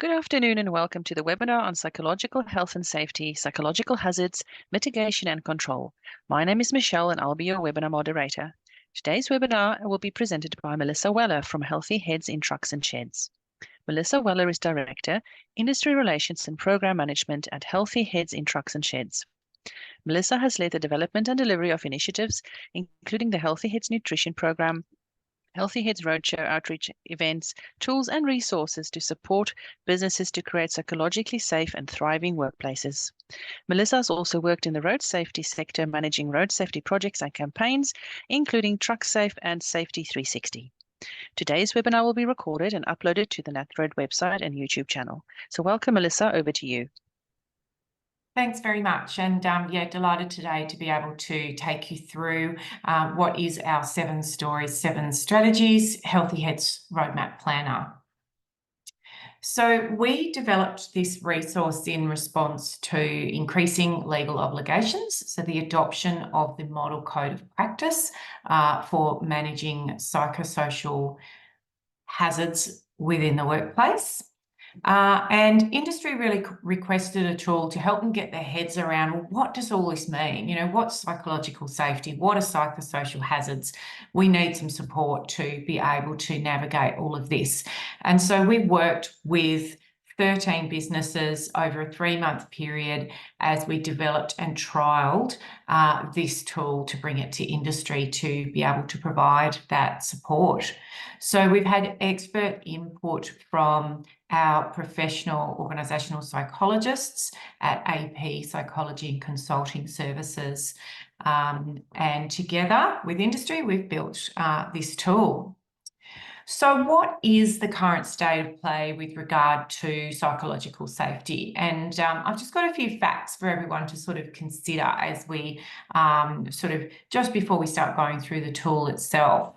Good afternoon and welcome to the webinar on psychological health and safety, psychological hazards, mitigation and control. My name is Michelle and I'll be your webinar moderator. Today's webinar will be presented by Melissa Weller from Healthy Heads in Trucks and Sheds. Melissa Weller is Director, Industry Relations and Program Management at Healthy Heads in Trucks and Sheds. Melissa has led the development and delivery of initiatives, including the Healthy Heads Nutrition Program, Healthy Heads Roadshow outreach events, tools and resources to support businesses to create psychologically safe and thriving workplaces. Melissa has also worked in the road safety sector, managing road safety projects and campaigns, including Truck Safe and Safety 360. Today's webinar will be recorded and uploaded to the NATROAD website and YouTube channel. So welcome, Melissa, over to you. Thanks very much. And delighted today to be able to take you through what is our 7 stories, 7 strategies, Healthy Heads Roadmap Planner. So we developed this resource in response to increasing legal obligations, so the adoption of the Model Code of Practice for managing psychosocial hazards within the workplace. And industry really requested a tool to help them get their heads around, well, what does all this mean? You know, what's psychological safety? What are psychosocial hazards? We need some support to be able to navigate all of this. And so we worked with 13 businesses over a 3-month period as we developed and trialled this tool to bring it to industry to be able to provide that support. So we've had expert input from our professional organisational psychologists at AP Psychology and Consulting Services. And together with industry, we've built this tool. So what is the current state of play with regard to psychological safety? And I've just got a few facts for everyone to sort of consider as we just before we start going through the tool itself.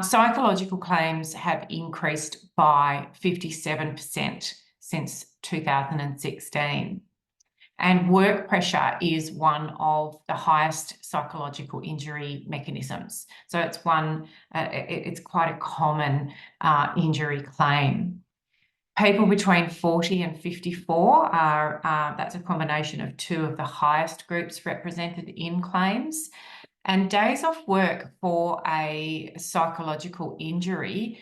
Psychological claims have increased by 57% since 2016. And work pressure is one of the highest psychological injury mechanisms. So it's it's quite a common injury claim. People between 40 and 54 are, that's a combination of 2 of the highest groups represented in claims. And days off work for a psychological injury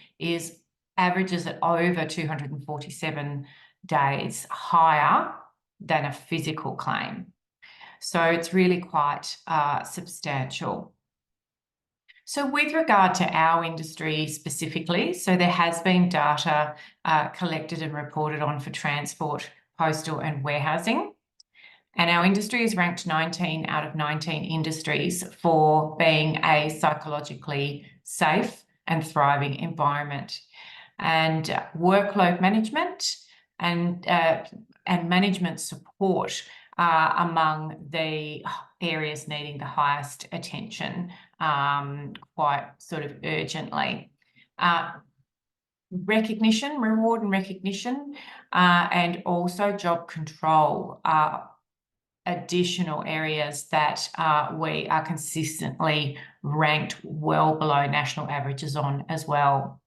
averages at over 247 days higher than a physical claim. So it's really quite substantial. So with regard to our industry specifically, so there has been data collected and reported on for transport, postal and warehousing. And our industry is ranked 19 out of 19 industries for being a psychologically safe and thriving environment. And workload management and management support are among the areas needing the highest attention quite sort of urgently. Reward and recognition, and also job control are additional areas that we are consistently ranked well below national averages on as well.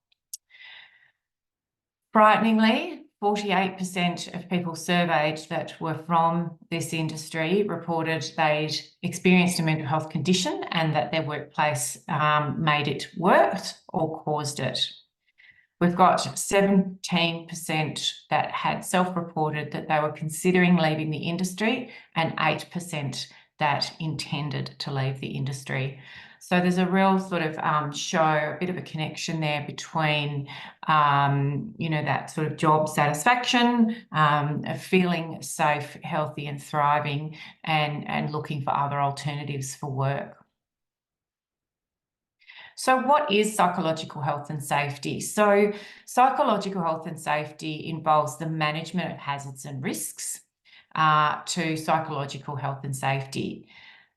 Frighteningly, 48% of people surveyed that were from this industry reported they'd experienced a mental health condition and that their workplace made it worse or caused it. We've got 17% that had self-reported that they were considering leaving the industry and 8% that intended to leave the industry. So there's a real sort of a bit of a connection there between, that sort of job satisfaction, feeling safe, healthy and thriving and looking for other alternatives for work. So what is psychological health and safety? So psychological health and safety involves the management of hazards and risks to psychological health and safety.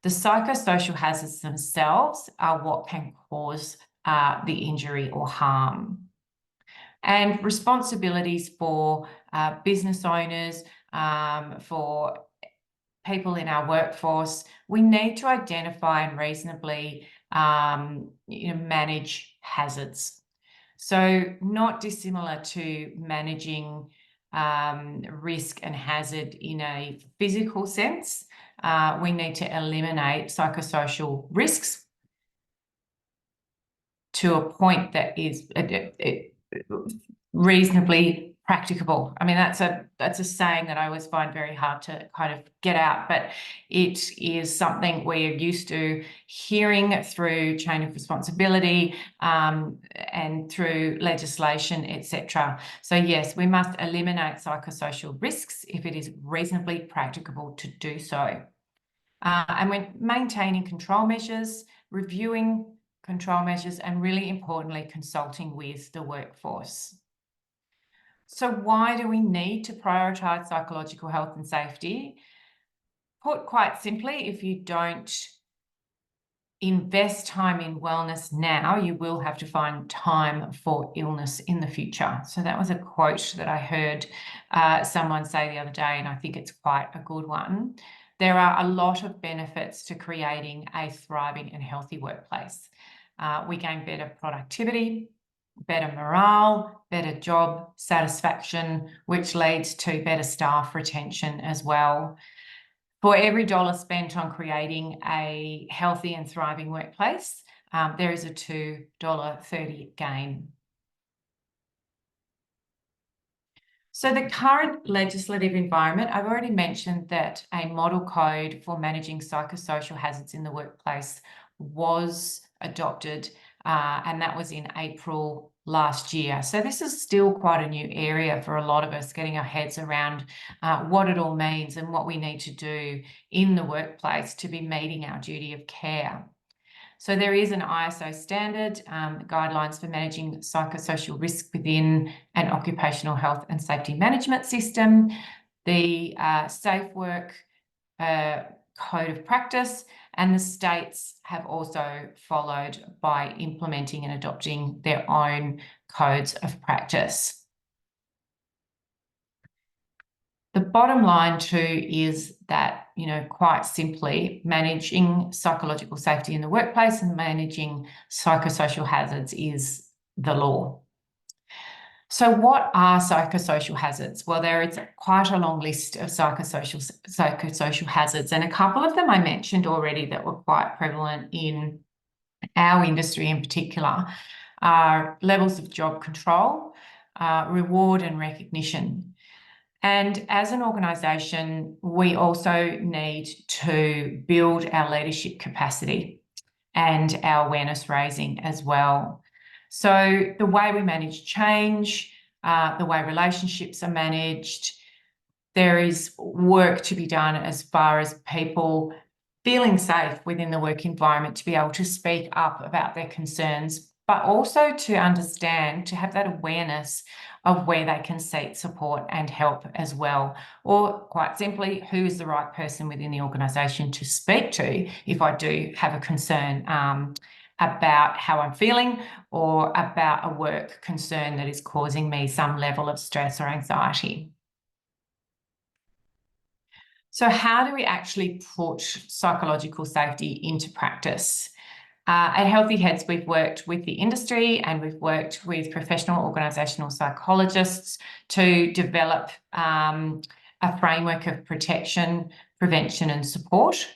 The psychosocial hazards themselves are what can cause the injury or harm. And responsibilities for business owners, for people in our workforce, we need to identify and reasonably manage hazards. So not dissimilar to managing risk and hazard in a physical sense. We need to eliminate psychosocial risks to a point that is reasonably practicable. I mean, that's a saying that I always find very hard to kind of get out, but it is something we're used to hearing through chain of responsibility and through legislation, etc. So yes, we must eliminate psychosocial risks if it is reasonably practicable to do so. And we're maintaining control measures, reviewing control measures, and really importantly, consulting with the workforce. So why do we need to prioritise psychological health and safety? Put quite simply, if you don't invest time in wellness now, you will have to find time for illness in the future. So that was a quote that I heard someone say the other day, and I think it's quite a good one. There are a lot of benefits to creating a thriving and healthy workplace. We gain better productivity, better morale, better job satisfaction, which leads to better staff retention as well. For every dollar spent on creating a healthy and thriving workplace, there is a $2.30 gain. So the current legislative environment, I've already mentioned that a model code for managing psychosocial hazards in the workplace was adopted, and that was in April last year. So this is still quite a new area for a lot of us, getting our heads around what it all means and what we need to do in the workplace to be meeting our duty of care. So there is an ISO standard, guidelines for managing psychosocial risk within an occupational health and safety management system, the Safe Work Code of Practice, and the states have also followed by implementing and adopting their own codes of practice. The bottom line too is that, quite simply, managing psychological safety in the workplace and managing psychosocial hazards is the law. So what are psychosocial hazards? Well, there is quite a long list of psychosocial hazards, and a couple of them I mentioned already that were quite prevalent in our industry in particular are levels of job control, reward and recognition. And as an organisation, we also need to build our leadership capacity and our awareness raising as well. So the way we manage change, the way relationships are managed, there is work to be done as far as people feeling safe within the work environment to be able to speak up about their concerns, but also to understand, to have that awareness of where they can seek support and help as well. Or quite simply, who is the right person within the organisation to speak to if I do have a concern about how I'm feeling or about a work concern that is causing me some level of stress or anxiety. So how do we actually put psychological safety into practice? At Healthy Heads, we've worked with the industry and we've worked with professional organisational psychologists to develop a framework of protection, prevention and support.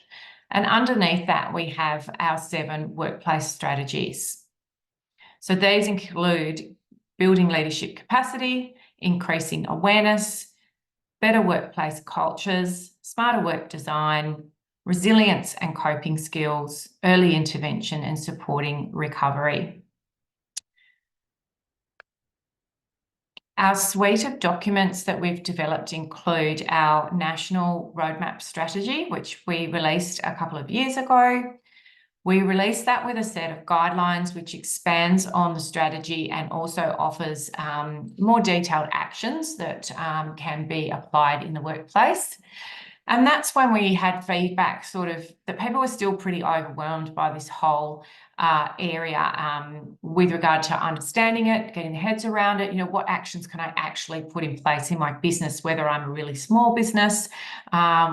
And underneath that, we have our 7 workplace strategies. So these include building leadership capacity, increasing awareness, better workplace cultures, smarter work design, resilience and coping skills, early intervention and supporting recovery. Our suite of documents that we've developed include our National Roadmap Strategy, which we released a couple of years ago. We released that with a set of guidelines which expands on the strategy and also offers more detailed actions that can be applied in the workplace. And that's when we had feedback that people were still pretty overwhelmed by this whole area with regard to understanding it, getting their heads around it, what actions can I actually put in place in my business, whether I'm a really small business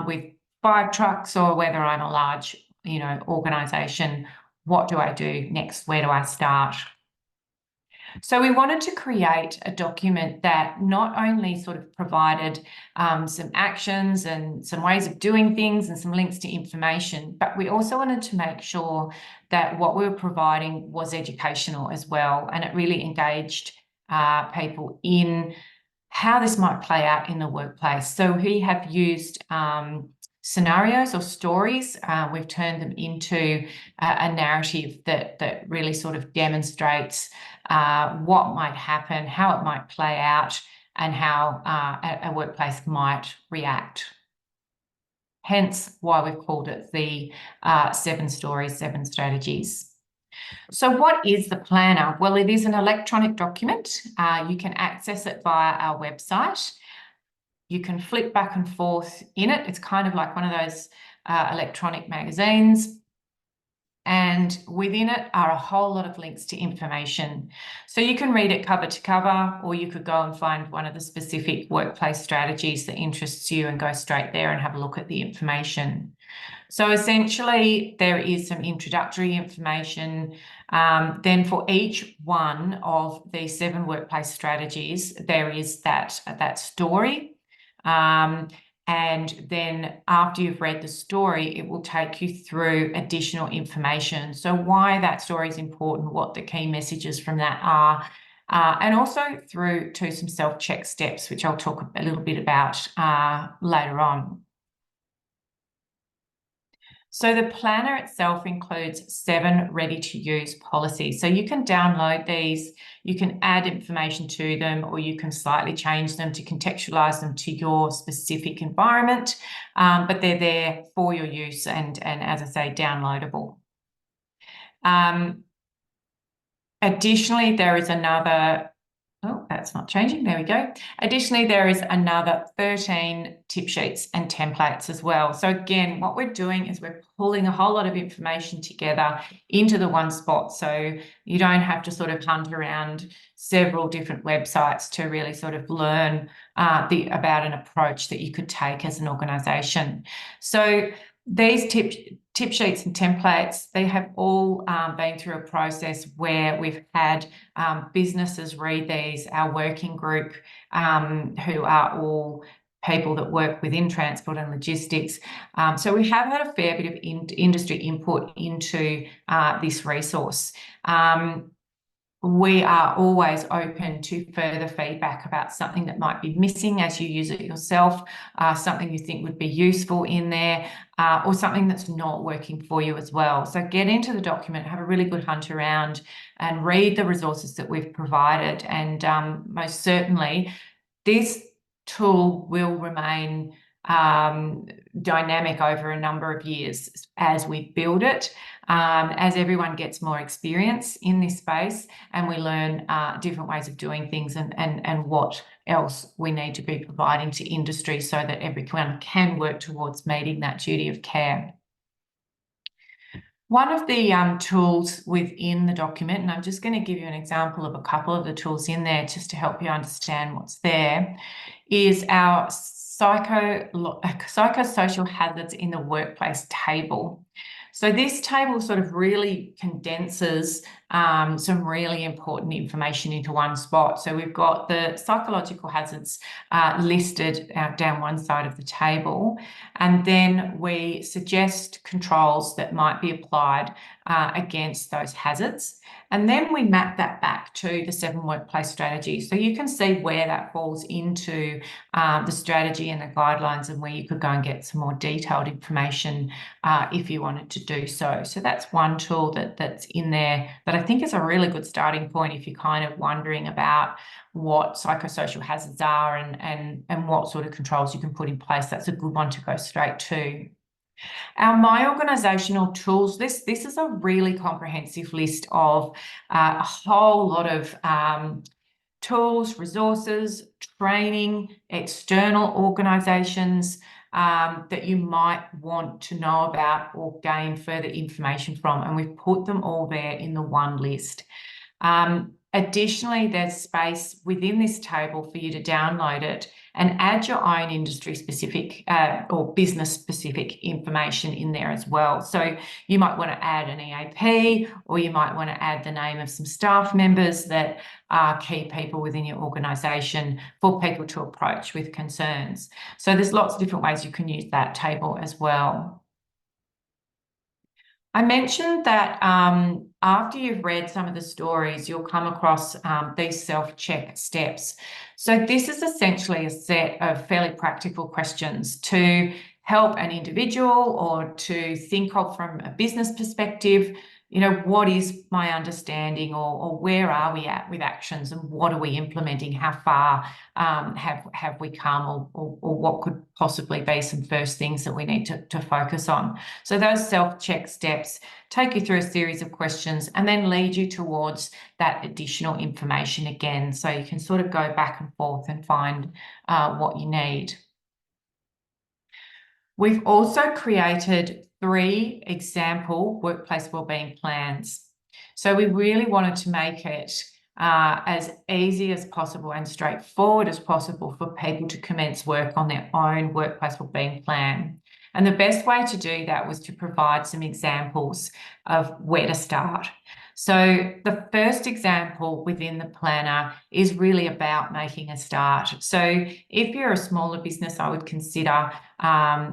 with 5 trucks or whether I'm a large organisation. What do I do next? Where do I start? So we wanted to create a document that not only sort of provided some actions and some ways of doing things and some links to information, but we also wanted to make sure that what we were providing was educational as well, and it really engaged people in how this might play out in the workplace. So we have used scenarios or stories. We've turned them into a narrative that really sort of demonstrates what might happen, how it might play out, and how a workplace might react. Hence why we've called it the 7 stories, 7 strategies. So what is the planner? Well, it is an electronic document. You can access it via our website. You can flip back and forth in it. It's kind of like one of those electronic magazines. And within it are a whole lot of links to information. So you can read it cover to cover, or you could go and find one of the specific workplace strategies that interests you and go straight there and have a look at the information. So essentially, there is some introductory information. Then for each one of the 7 workplace strategies, there is that story. And then after you've read the story, it will take you through additional information. So why that story is important, what the key messages from that are, and also through to some self-check steps, which I'll talk a little bit about later on. So the planner itself includes 7 ready-to-use policies. So you can download these, you can add information to them, or you can slightly change them to contextualize them to your specific environment, but they're there for your use and as I say, downloadable. Additionally, there is another, oh, that's not changing, there we go. Additionally, there is another 13 tip sheets and templates as well. So again, what we're doing is we're pulling a whole lot of information together into the one spot. So you don't have to sort of hunt around several different websites to really sort of learn about an approach that you could take as an organisation. So these tip sheets and templates, they have all been through a process where we've had businesses read these, our working group, who are all people that work within transport and logistics. So we have had a fair bit of industry input into this resource. We are always open to further feedback about something that might be missing as you use it yourself, something you think would be useful in there, or something that's not working for you as well. So get into the document, have a really good hunt around and read the resources that we've provided. And most certainly, this tool will remain dynamic over a number of years as we build it, as everyone gets more experience in this space and we learn different ways of doing things and what else we need to be providing to industry so that everyone can work towards meeting that duty of care. One of the tools within the document, and I'm just going to give you an example of a couple of the tools in there just to help you understand what's there, is our psychosocial hazards in the workplace table. So this table sort of really condenses some really important information into one spot. So we've got the psychological hazards listed down one side of the table, and then we suggest controls that might be applied against those hazards. And then we map that back to the 7 workplace strategies. So you can see where that falls into the strategy and the guidelines and where you could go and get some more detailed information if you wanted to do so. So that's one tool that's in there that I think is a really good starting point if you're kind of wondering about what psychosocial hazards are and what sort of controls you can put in place. That's a good one to go straight to. Our My Organisational Tools, this is a really comprehensive list of a whole lot of tools, resources, training, external organisations that you might want to know about or gain further information from, and we've put them all there in the one list. Additionally, there's space within this table for you to download it and add your own industry-specific or business-specific information in there as well. So you might want to add an EAP, or you might want to add the name of some staff members that are key people within your organisation for people to approach with concerns. So there's lots of different ways you can use that table as well. I mentioned that after you've read some of the stories, you'll come across these self-check steps. So this is essentially a set of fairly practical questions to help an individual or to think of from a business perspective, you know, what is my understanding, or where are we at with actions, and what are we implementing? How far have we come, or what could possibly be some first things that we need to focus on? So those self-check steps take you through a series of questions and then lead you towards that additional information again, so you can sort of go back and forth and find what you need. We've also created 3 example workplace wellbeing plans. So we really wanted to make it as easy as possible and straightforward as possible for people to commence work on their own workplace wellbeing plan. And the best way to do that was to provide some examples of where to start. So the first example within the planner is really about making a start. So if you're a smaller business, I would consider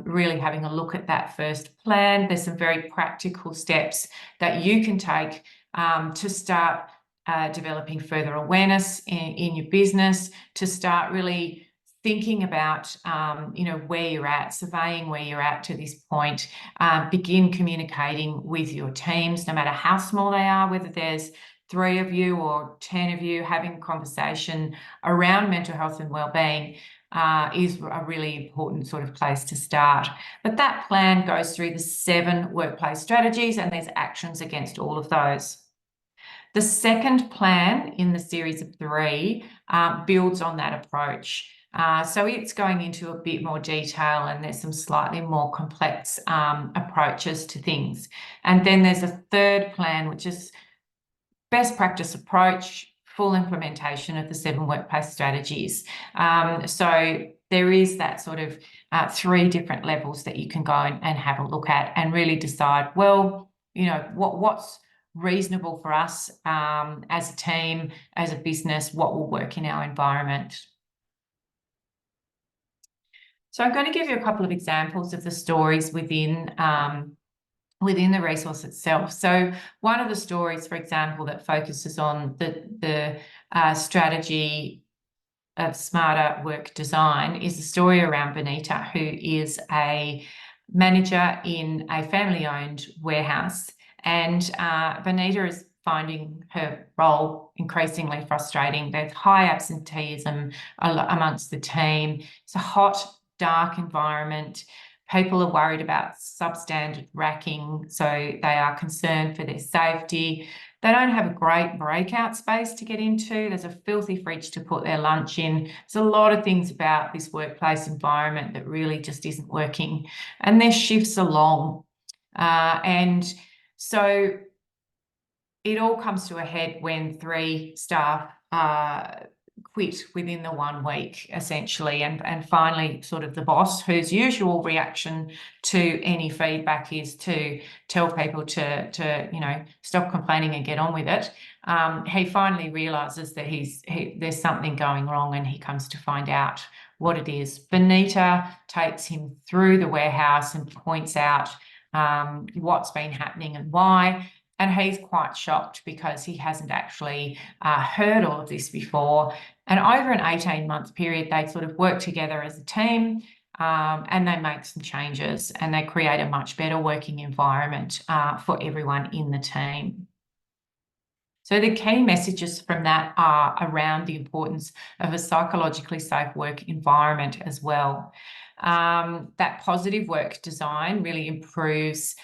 really having a look at that first plan. There's some very practical steps that you can take to start developing further awareness in your business, to start really thinking about, you know, where you're at, surveying where you're at to this point, begin communicating with your teams, no matter how small they are, whether there's 3 of you or 10 of you, having a conversation around mental health and wellbeing is a really important sort of place to start. But that plan goes through the 7 workplace strategies, and there's actions against all of those. The second plan in the series of 3 builds on that approach. So it's going into a bit more detail, and there's some slightly more complex approaches to things. And then there's a third plan, which is best practice approach, full implementation of the 7 workplace strategies. So there is that sort of 3 different levels that you can go and have a look at and really decide, well, you know, what's reasonable for us as a team, as a business, what will work in our environment. So I'm going to give you a couple of examples of the stories within the resource itself. So one of the stories, for example, that focuses on the strategy of smarter work design is the story around Benita, who is a manager in a family-owned warehouse. And Benita is finding her role increasingly frustrating. There's high absenteeism amongst the team. It's a hot, dark environment. People are worried about substandard racking, so they are concerned for their safety. They don't have a great breakout space to get into. There's a filthy fridge to put their lunch in. There's a lot of things about this workplace environment that really just isn't working. And their shifts are long. And so it all comes to a head when 3 staff quit within the 1 week, essentially, and finally sort of the boss, whose usual reaction to any feedback is to tell people to you know, stop complaining and get on with it. He finally realises that there's something going wrong, and he comes to find out what it is. Benita takes him through the warehouse and points out what's been happening and why. And he's quite shocked because he hasn't actually heard all of this before. And over an 18-month period, they sort of work together as a team, and they make some changes, and they create a much better working environment for everyone in the team. So the key messages from that are around the importance of a psychologically safe work environment as well. That positive work design really improves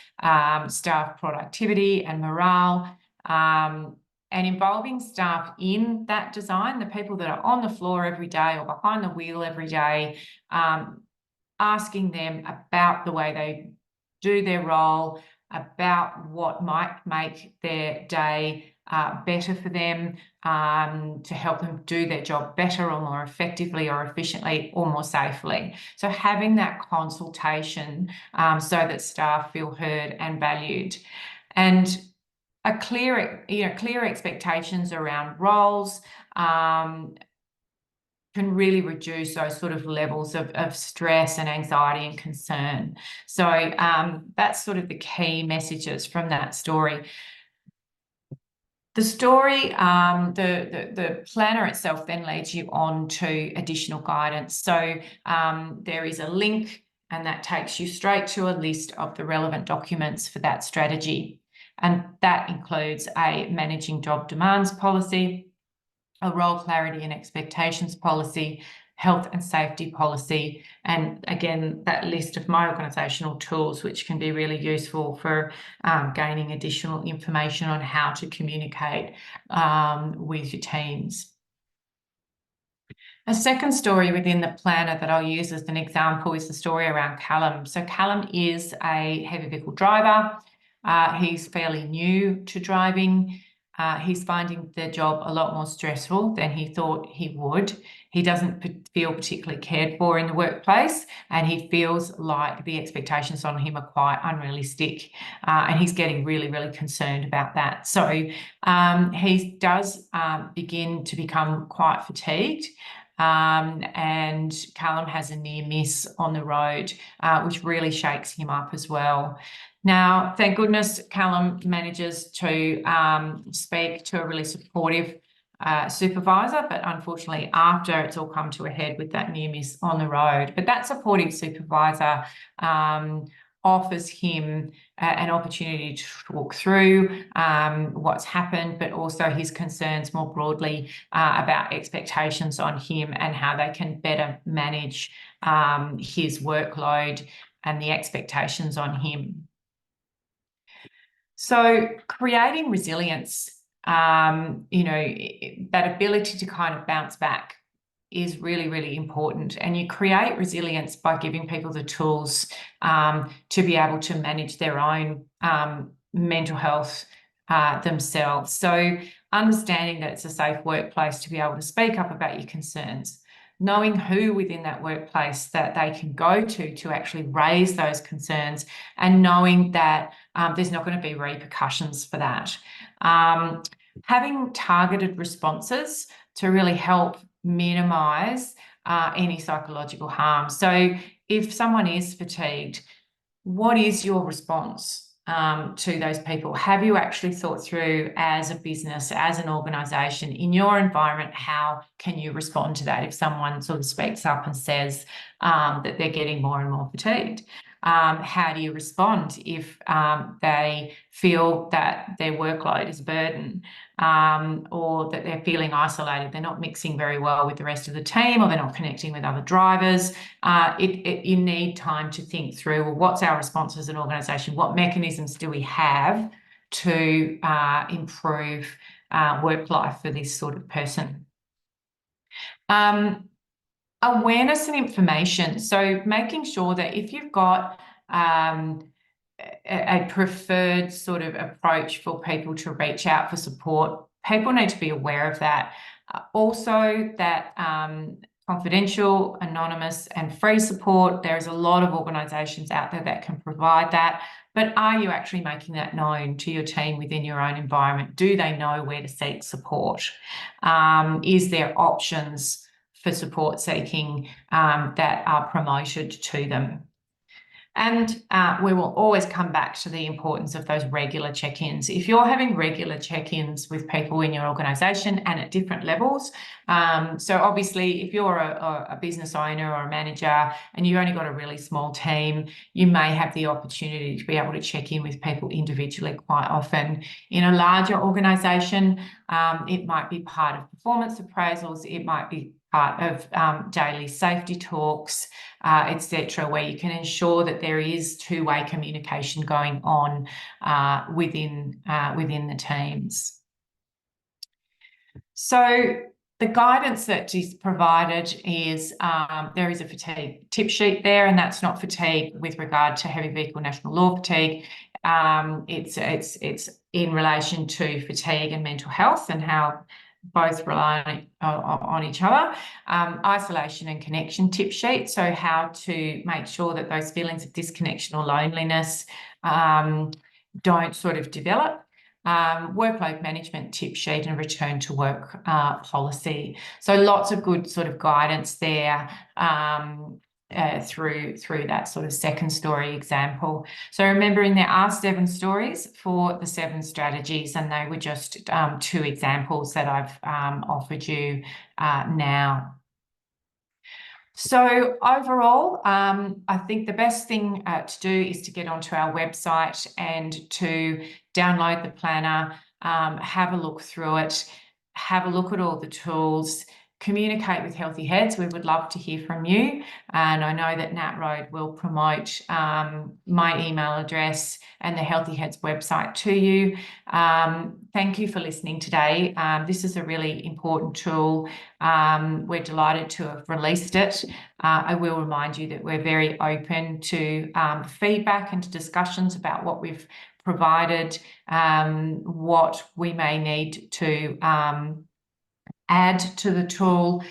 staff productivity and morale, and involving staff in that design, the people that are on the floor every day or behind the wheel every day, asking them about the way they do their role, about what might make their day better for them, to help them do their job better or more effectively or efficiently or more safely. So having that consultation so that staff feel heard and valued. And clear expectations around roles can really reduce those sort of levels of stress and anxiety and concern. So that's sort of the key messages from that story. The story, the planner itself then leads you on to additional guidance. So there is a link, and that takes you straight to a list of the relevant documents for that strategy. And that includes a managing job demands policy, a role clarity and expectations policy, health and safety policy, and again, that list of my organisational tools, which can be really useful for gaining additional information on how to communicate with your teams. A second story within the planner that I'll use as an example is the story around Callum. So Callum is a heavy vehicle driver. He's fairly new to driving. He's finding the job a lot more stressful than he thought he would. He doesn't feel particularly cared for in the workplace, and he feels like the expectations on him are quite unrealistic, and he's getting really, really concerned about that. So he does begin to become quite fatigued. And Callum has a near miss on the road, which really shakes him up as well. Now, thank goodness, Callum manages to speak to a really supportive supervisor, but unfortunately, after it's all come to a head with that near miss on the road. But that supportive supervisor offers him an opportunity to talk through what's happened, but also his concerns more broadly about expectations on him and how they can better manage his workload and the expectations on him. So creating resilience, that ability to kind of bounce back is really, really important. And you create resilience by giving people the tools to be able to manage their own mental health themselves. So understanding that it's a safe workplace to be able to speak up about your concerns, knowing who within that workplace that they can go to actually raise those concerns, and knowing that there's not going to be repercussions for that. Having targeted responses to really help minimise any psychological harm. So if someone is fatigued, what is your response to those people? Have you actually thought through, as a business, as an organisation, in your environment, how can you respond to that if someone sort of speaks up and says that they're getting more and more fatigued? How do you respond if they feel that their workload is a burden, or that they're feeling isolated, they're not mixing very well with the rest of the team, or they're not connecting with other drivers? You need time to think through, well, what's our response as an organisation? What mechanisms do we have to improve work life for this sort of person? Awareness and information. So making sure that if you've got a preferred sort of approach for people to reach out for support, people need to be aware of that. Also that confidential, anonymous and free support, there's a lot of organisations out there that can provide that. But are you actually making that known to your team within your own environment? Do they know where to seek support? Is there options for support seeking that are promoted to them? And we will always come back to the importance of those regular check-ins. If you're having regular check-ins with people in your organisation and at different levels, so obviously if you're a business owner or a manager and you've only got a really small team, you may have the opportunity to be able to check in with people individually quite often. In a larger organisation, it might be part of performance appraisals, it might be part of daily safety talks, etc., where you can ensure that there is two-way communication going on within the teams. So The guidance that is provided is there is a fatigue tip sheet there, and that's not fatigue with regard to heavy vehicle national law fatigue. It's in relation to fatigue and mental health and how both rely on each other. Isolation and connection tip sheet, so how to make sure that those feelings of disconnection or loneliness don't sort of develop. Workload management tip sheet and return to work policy. So lots of good sort of guidance there through that sort of second story example. So remembering there are 7 stories for the 7 strategies, and they were just 2 examples that I've offered you now. So overall, I think the best thing to do is to get onto our website and to download the planner, have a look through it, have a look at all the tools, communicate with Healthy Heads. We would love to hear from you. And I know that Nat Road will promote my email address and the Healthy Heads website to you. Thank you for listening today. This is a really important tool. We're delighted to have released it. I will remind you that we're very open to feedback and to discussions about what we've provided, what we may need to add to the tool.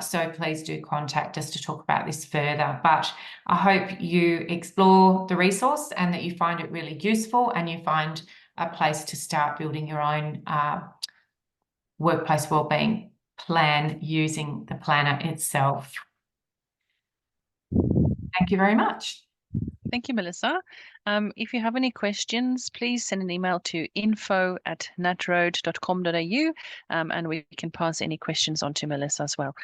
So please do contact us to talk about this further. But I hope you explore the resource and that you find it really useful and you find a place to start building your own workplace wellbeing plan using the planner itself. Thank you very much. Thank you, Melissa. If you have any questions, please send an email to info@natroad.com.au and we can pass any questions on to Melissa as well.